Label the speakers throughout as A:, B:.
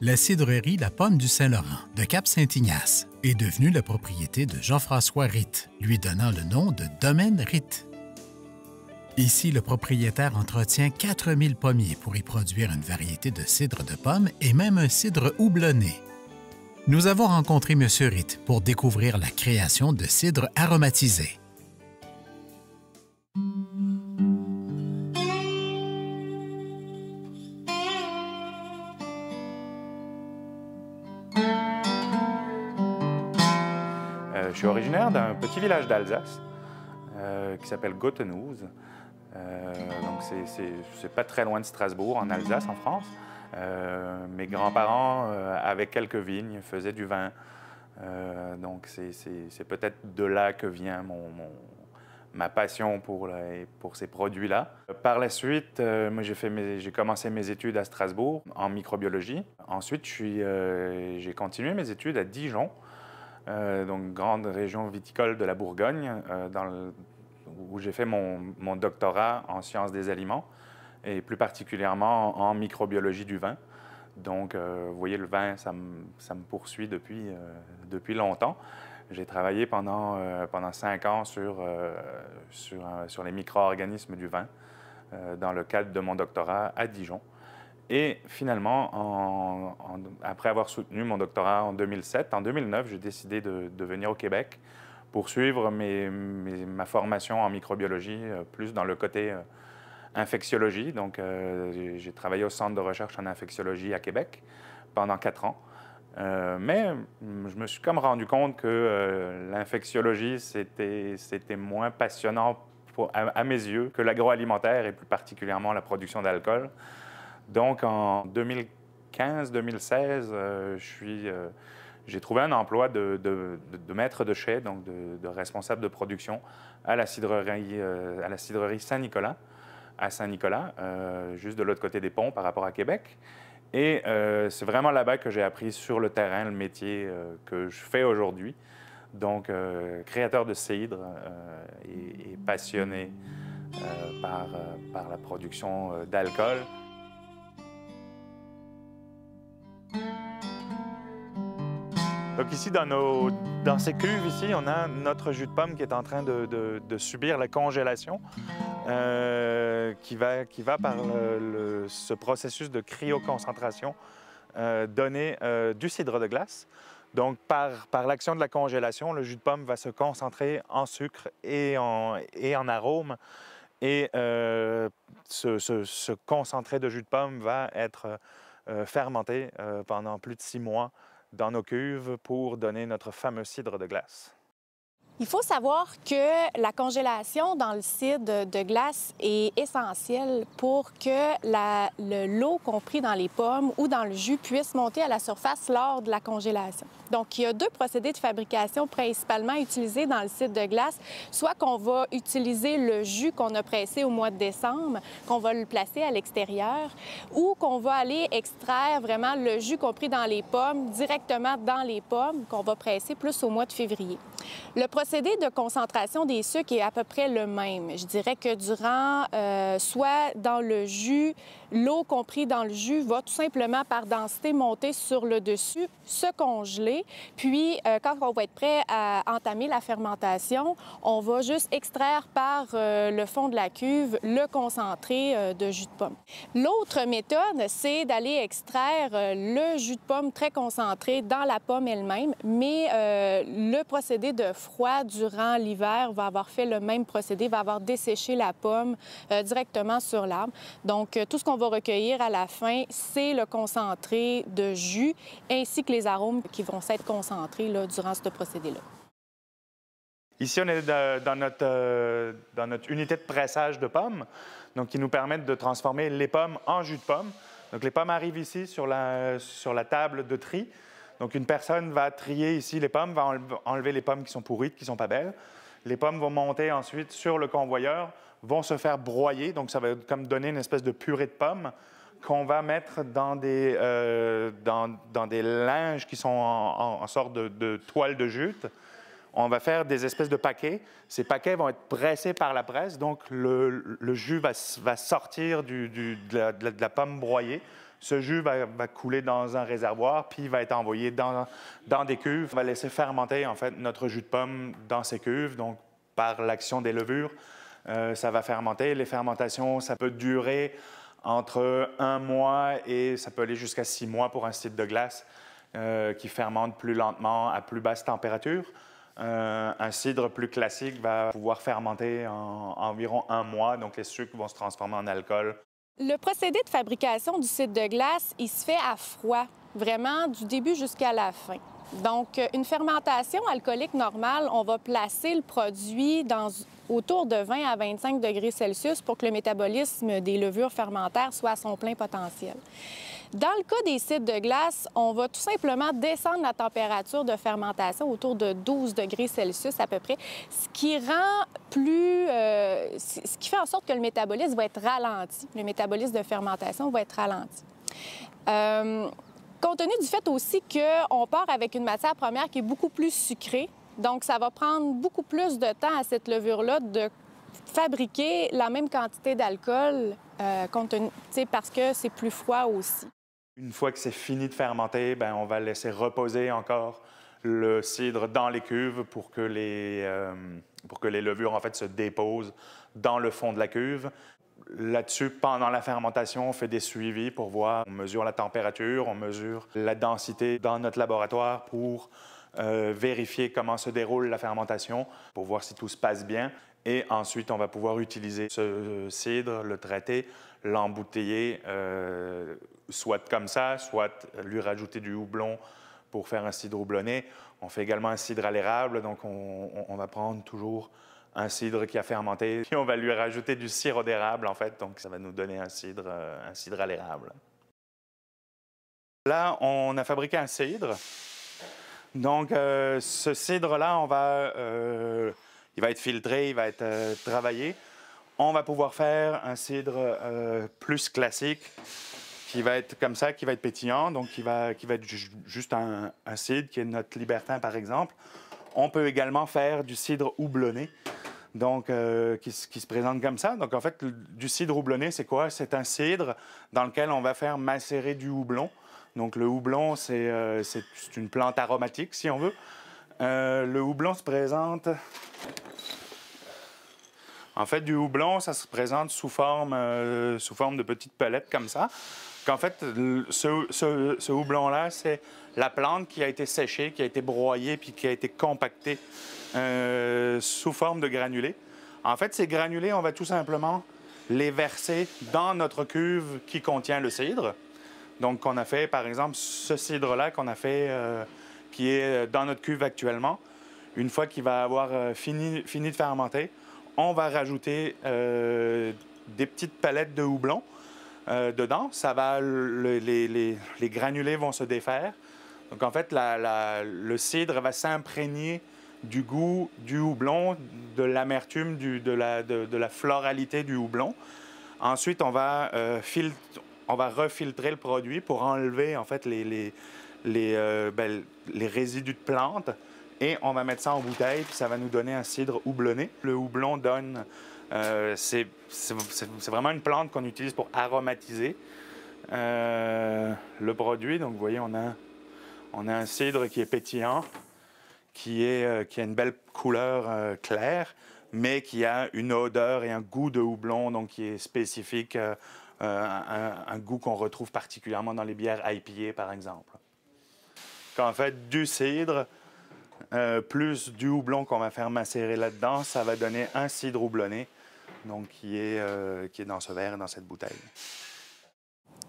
A: La cidrerie La Pomme du Saint-Laurent de Cap-Saint-Ignace est devenue la propriété de Jean-François Ritt, lui donnant le nom de Domaine Ritt. Ici, le propriétaire entretient 4000 pommiers pour y produire une variété de cidre de pomme et même un cidre houblonné. Nous avons rencontré M. Ritt pour découvrir la création de cidre aromatisé.
B: Je suis originaire d'un petit village d'Alsace qui s'appelle Gothenhouse. Donc c'est pas très loin de Strasbourg, en Alsace, en France. Mes grands-parents, avec quelques vignes, faisaient du vin. Donc c'est peut-être de là que vient ma passion pour ces produits-là. Par la suite, moi j'ai commencé mes études à Strasbourg en microbiologie. Ensuite, j'ai continué mes études à Dijon. Donc grande région viticole de la Bourgogne, où j'ai fait mon doctorat en sciences des aliments et plus particulièrement en microbiologie du vin. Donc, vous voyez, le vin, ça me poursuit depuis longtemps. J'ai travaillé pendant 5 ans sur les micro-organismes du vin dans le cadre de mon doctorat à Dijon. Et finalement, après avoir soutenu mon doctorat en 2007, en 2009, j'ai décidé de venir au Québec pour suivre ma formation en microbiologie, plus dans le côté infectiologie. Donc, j'ai travaillé au Centre de recherche en infectiologie à Québec pendant 4 ans. Mais je me suis comme rendu compte que l'infectiologie, c'était moins passionnant à mes yeux que l'agroalimentaire et plus particulièrement la production d'alcool. Donc, en 2015-2016, j'ai trouvé un emploi de maître de chai, donc de responsable de production à la cidrerie Saint-Nicolas, à Saint-Nicolas, juste de l'autre côté des ponts par rapport à Québec. Et c'est vraiment là-bas que j'ai appris sur le terrain le métier que je fais aujourd'hui. Donc, créateur de cidre et passionné par la production d'alcool. Donc ici, dans ces cuves, ici, on a notre jus de pomme qui est en train de subir la congélation, qui va par ce processus de cryoconcentration donner du cidre de glace. Donc par l'action de la congélation, le jus de pomme va se concentrer en sucre et en arôme. Et ce concentré de jus de pomme va être fermenté pendant plus de 6 mois dans nos cuves pour donner notre fameux cidre de glace.
C: Il faut savoir que la congélation dans le cidre de glace est essentielle pour que l'eau comprise dans les pommes ou dans le jus puisse monter à la surface lors de la congélation. Donc, il y a 2 procédés de fabrication principalement utilisés dans le cidre de glace. Soit qu'on va utiliser le jus qu'on a pressé au mois de décembre, qu'on va le placer à l'extérieur, ou qu'on va aller extraire vraiment le jus compris dans les pommes directement dans les pommes qu'on va presser plus au mois de février. Le procédé de concentration des sucres est à peu près le même. Je dirais que soit dans le jus, l'eau comprise dans le jus va tout simplement par densité monter sur le dessus, se congeler, puis quand on va être prêt à entamer la fermentation, on va juste extraire par le fond de la cuve le concentré de jus de pomme. L'autre méthode, c'est d'aller extraire le jus de pomme très concentré dans la pomme elle-même, mais le procédé de froid durant l'hiver va avoir fait le même procédé, va avoir desséché la pomme directement sur l'arbre. Donc, tout ce qu'on va recueillir à la fin, c'est le concentré de jus ainsi que les arômes qui vont s'être concentrés là, durant ce procédé-là.
B: Ici, on est dans notre unité de pressage de pommes, donc qui nous permettent de transformer les pommes en jus de pomme. Donc, les pommes arrivent ici sur la table de tri. Donc, une personne va trier ici les pommes, va enlever les pommes qui sont pourrites, qui ne sont pas belles. Les pommes vont monter ensuite sur le convoyeur, vont se faire broyer. Donc, ça va comme donner une espèce de purée de pommes qu'on va mettre dans des linges qui sont en sorte de toile de jute. On va faire des espèces de paquets. Ces paquets vont être pressés par la presse, donc le jus va sortir de la pomme broyée, Ce jus va couler dans un réservoir, puis va être envoyé dans des cuves. On va laisser fermenter, en fait, notre jus de pomme dans ces cuves. Donc, par l'action des levures, ça va fermenter. Les fermentations, ça peut durer entre 1 mois et ça peut aller jusqu'à 6 mois pour un cidre de glace qui fermente plus lentement à plus basse température. Un cidre plus classique va pouvoir fermenter en environ 1 mois, donc les sucres vont se transformer en alcool.
C: Le procédé de fabrication du cidre de glace, il se fait à froid, vraiment du début jusqu'à la fin. Donc, une fermentation alcoolique normale, on va placer le produit autour de 20 à 25 degrés Celsius pour que le métabolisme des levures fermentaires soit à son plein potentiel. Dans le cas des cidres de glace, on va tout simplement descendre la température de fermentation autour de 12 degrés Celsius à peu près, ce qui fait en sorte que le métabolisme va être ralenti. Le métabolisme de fermentation va être ralenti. Compte tenu du fait aussi qu'on part avec une matière première qui est beaucoup plus sucrée, donc ça va prendre beaucoup plus de temps à cette levure-là de fabriquer la même quantité d'alcool parce que c'est plus froid aussi.
B: Une fois que c'est fini de fermenter, bien, on va laisser reposer encore le cidre dans les cuves pour que les levures en fait, se déposent dans le fond de la cuve. Là-dessus, pendant la fermentation, on fait des suivis pour voir, on mesure la température, on mesure la densité dans notre laboratoire pour vérifier comment se déroule la fermentation, pour voir si tout se passe bien. Et ensuite, on va pouvoir utiliser ce cidre, le traiter, l'embouteiller, soit comme ça, soit lui rajouter du houblon pour faire un cidre houblonné. On fait également un cidre à l'érable, donc on va prendre toujours un cidre qui a fermenté, puis on va lui rajouter du sirop d'érable, en fait, donc ça va nous donner un cidre à l'érable. Là, on a fabriqué un cidre. Donc, ce cidre-là, il va être filtré, il va être travaillé. On va pouvoir faire un cidre plus classique, qui va être comme ça, qui va être pétillant, donc qui va être juste un cidre, qui est notre libertin, par exemple. On peut également faire du cidre houblonné, donc qui se présente comme ça. Donc, en fait, du cidre houblonné, c'est quoi? C'est un cidre dans lequel on va faire macérer du houblon. Donc, le houblon, c'est une plante aromatique, si on veut. Le houblon se présente... En fait, du houblon, ça se présente sous forme de petites palettes comme ça. Qu'en fait, ce houblon-là, c'est la plante qui a été séchée, qui a été broyée, puis qui a été compactée sous forme de granulés. En fait, ces granulés, on va tout simplement les verser dans notre cuve qui contient le cidre. Donc, on a fait, par exemple, ce cidre-là qu'on a fait, qui est dans notre cuve actuellement. Une fois qu'il va avoir fini de fermenter, on va rajouter des petites palettes de houblon dedans. Les granulés vont se défaire. Donc, en fait, le cidre va s'imprégner du goût du houblon, de l'amertume, de la floralité du houblon. Ensuite, on va refiltrer le produit pour enlever, en fait, les résidus de plantes. Et on va mettre ça en bouteille, puis ça va nous donner un cidre houblonné. Le houblon donne... c'est vraiment une plante qu'on utilise pour aromatiser le produit. Donc, vous voyez, on a un cidre qui est pétillant, qui a une belle couleur claire, mais qui a une odeur et un goût de houblon, donc qui est spécifique, un goût qu'on retrouve particulièrement dans les bières IPA, par exemple. Quand on fait du cidre, plus du houblon qu'on va faire macérer là-dedans, ça va donner un cidre houblonné, donc qui est dans ce verre, dans cette bouteille.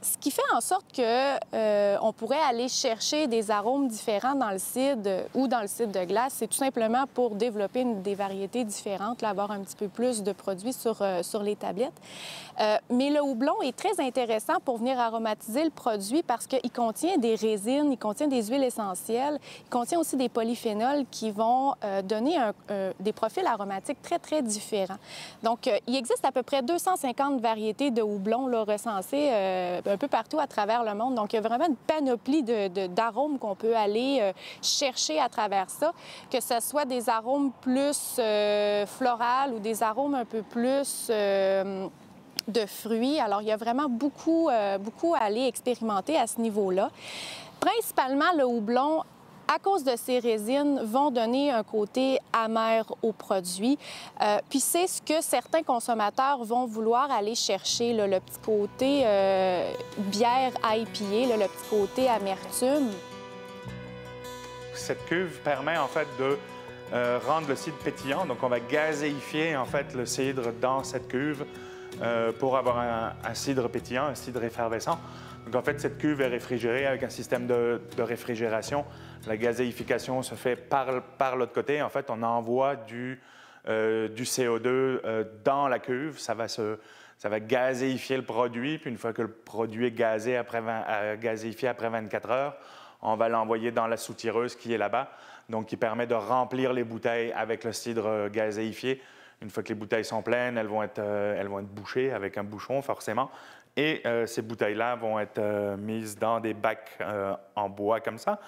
C: Ce qui fait en sorte qu'on pourrait aller chercher des arômes différents dans le cidre ou dans le cidre de glace, c'est tout simplement pour développer des variétés différentes, là, avoir un petit peu plus de produits sur les tablettes. Mais le houblon est très intéressant pour venir aromatiser le produit parce qu'il contient des résines, il contient des huiles essentielles, il contient aussi des polyphénols qui vont donner des profils aromatiques très, très différents. Donc, il existe à peu près 250 variétés de houblon là, recensées un peu partout à travers le monde. Donc, il y a vraiment une panoplie d'arômes qu'on peut aller chercher à travers ça, que ce soit des arômes plus floraux ou des arômes un peu plus de fruits. Alors, il y a vraiment beaucoup à aller expérimenter à ce niveau-là. Principalement, le houblon, à cause de ces résines, vont donner un côté amer au produit. Puis c'est ce que certains consommateurs vont vouloir aller chercher, là, le petit côté bière IPA, là, le petit côté amertume.
B: Cette cuve permet en fait de rendre le cidre pétillant. Donc on va gazéifier en fait le cidre dans cette cuve pour avoir un cidre pétillant, un cidre effervescent. Donc en fait cette cuve est réfrigérée avec un système de réfrigération. La gazéification se fait par l'autre côté. En fait on envoie du CO2 dans la cuve. Ça va gazéifier le produit. Puis une fois que le produit est gazéifié après 24 heures, on va l'envoyer dans la soutireuse qui est là-bas, donc qui permet de remplir les bouteilles avec le cidre gazéifié. Une fois que les bouteilles sont pleines, elles vont être bouchées avec un bouchon, forcément. Et ces bouteilles-là vont être mises dans des bacs en bois comme ça.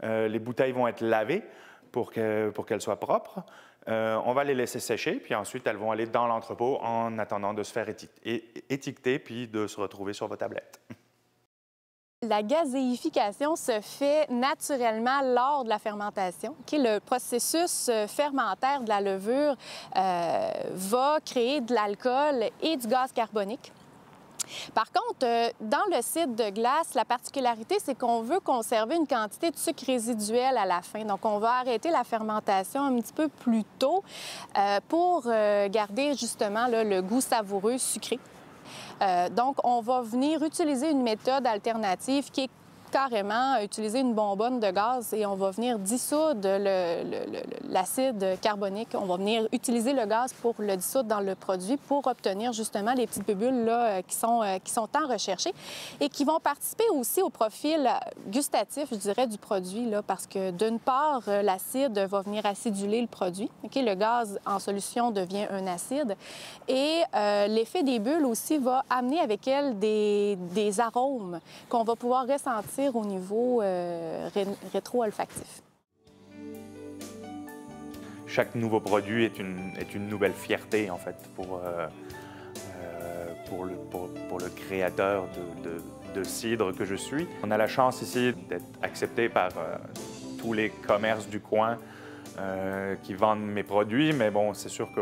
B: Les bouteilles vont être lavées pour qu'elles soient propres. On va les laisser sécher, puis ensuite, elles vont aller dans l'entrepôt en attendant de se faire étiqueter puis de se retrouver sur vos tablettes.
C: La gazéification se fait naturellement lors de la fermentation. Le processus fermentaire de la levure va créer de l'alcool et du gaz carbonique. Par contre, dans le cidre de glace, la particularité, c'est qu'on veut conserver une quantité de sucre résiduel à la fin. Donc, on va arrêter la fermentation un petit peu plus tôt pour garder justement là, le goût savoureux sucré. Donc, on va venir utiliser une méthode alternative qui est carrément utiliser une bonbonne de gaz et on va venir dissoudre l'acide carbonique. On va venir utiliser le gaz pour le dissoudre dans le produit pour obtenir justement les petites bulles là, qui sont tant recherchées et qui vont participer aussi au profil gustatif, je dirais, du produit là, parce que d'une part, l'acide va venir aciduler le produit. Le gaz en solution devient un acide et l'effet des bulles aussi va amener avec elle des arômes qu'on va pouvoir ressentir au niveau rétro-olfactif.
B: Chaque nouveau produit est une nouvelle fierté, en fait, pour le créateur de cidre que je suis. On a la chance ici d'être accepté par tous les commerces du coin qui vendent mes produits, mais bon, c'est sûr que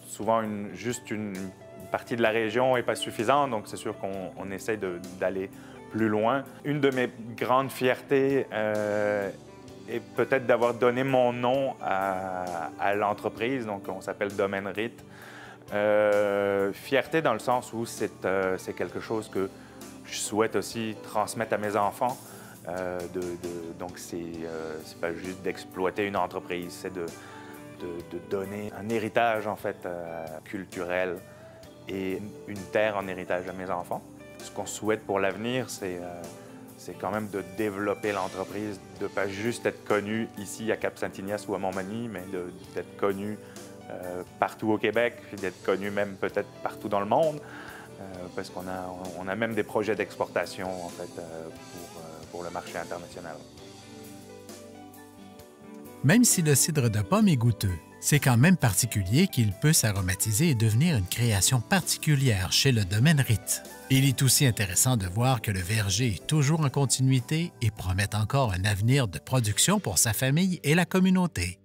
B: souvent, juste une partie de la région n'est pas suffisante, donc c'est sûr qu'on essaie d'aller plus loin. Une de mes grandes fiertés est peut-être d'avoir donné mon nom à l'entreprise, donc on s'appelle Domaine RIT. Fierté dans le sens où c'est quelque chose que je souhaite aussi transmettre à mes enfants. Donc c'est pas juste d'exploiter une entreprise, c'est de donner un héritage en fait culturel et une terre en héritage à mes enfants. Ce qu'on souhaite pour l'avenir, c'est quand même de développer l'entreprise, de ne pas juste être connu ici à Cap-Saint-Ignace ou à Montmagny, mais d'être connu partout au Québec, puis d'être connu même peut-être partout dans le monde, parce qu'on a même des projets d'exportation en fait, pour le marché international.
A: Même si le cidre de pomme est goûteux, c'est quand même particulier qu'il peut s'aromatiser et devenir une création particulière chez le Domaine RIT. Il est aussi intéressant de voir que le verger est toujours en continuité et promet encore un avenir de production pour sa famille et la communauté.